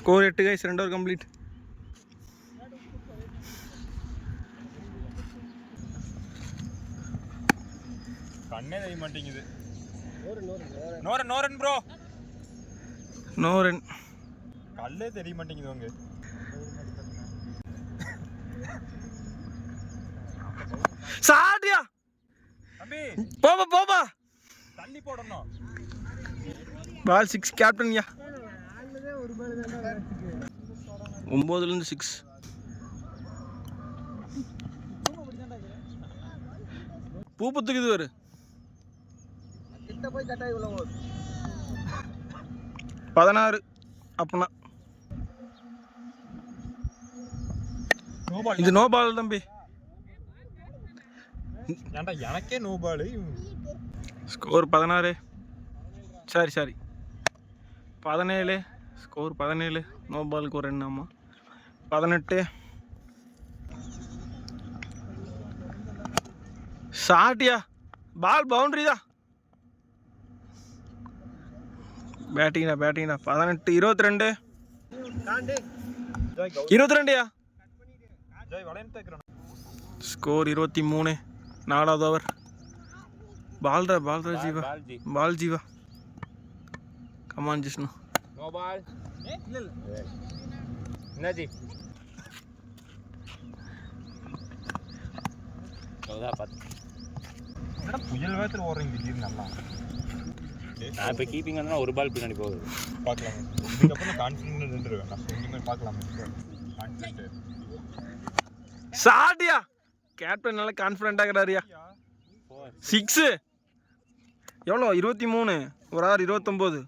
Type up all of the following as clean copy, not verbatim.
Score 8 guys, 2 over complete. கண்ணே தெரிய மாட்டேங்குது. No run bro. No run. கல்லே தெரிய மாட்டேங்குது உங்க. சாடியா தம்பி போபா தள்ளி போடணும். பால் 6 கேப்டன் யா. 9ல இருந்து 6. பூப்புத்துக்குது ஒரு கிட்ட போய் கட்டாய் உள்ள போகுது. 16 அப்பனா இது நோ பால் தம்பி. ஏன்டா எனக்கே no ball. Score 16. Sorry 17. Score 17. No பாலுக்கு ஒரு ரன். ஆமாம் 18. ஷாட்டியா பால் பவுண்டரி தான். பேட்டிங்கா 18. 22. 22யா. ஸ்கோர் 23. 4வது ஓவர். பால்ரா Jeeva. Ball Jeeva. Come on Jishnu. No ball. என்ன ஜி புயல் வேகத்தில் ஓடுறீங்க திடீர்னு. நல்லா நான் இப்போ கீப்பிங் வந்தா ஒரு பால் பின்னாடி போகுது. பார்க்கலாம். இதுக்கப்புறம் கான்ஃபிடென்ட் நின்றுவேன். நான் எங்கேயுமே பார்க்கலாம். கான்ஃபிடென்ட் ஷாட்டியா. கேப்டன் நல்லா கான்ஃபிடென்ட் ஆகிறாரியா. 6 எவ்வளோ? 23. ஒரு ஆறு 29.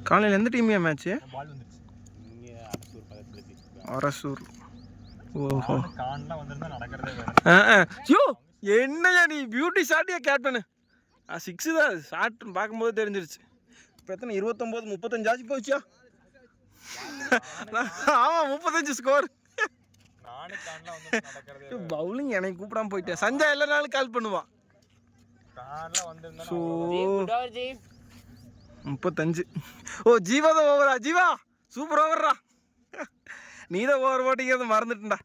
காலையில் எந்த டீமியா மேட்ச்சு? அரசூர். ஓஹோ. யோ என்னையா நீ பியூட்டி ஷாட்டியா கேப்டனு? 6 தான் ஷாட் பார்க்கும்போது தெரிஞ்சிருச்சு. இப்போ எத்தனை? 29 35 ஆச்சு போச்சியா. ஆமாம் 35 ஸ்கோர். பவுலிங் எனக்கு கூப்பிடாம போயிட்டேன். சஞ்சய் எல்லா நாளும் கால் பண்ணுவான். 35. ஓ ஜீவா தான் ஓவரா? ஜீவா சூப்பர் ஓவர்ரா. நீ தான் ஓவர் போட்டிங்கிறத மறந்துட்டா.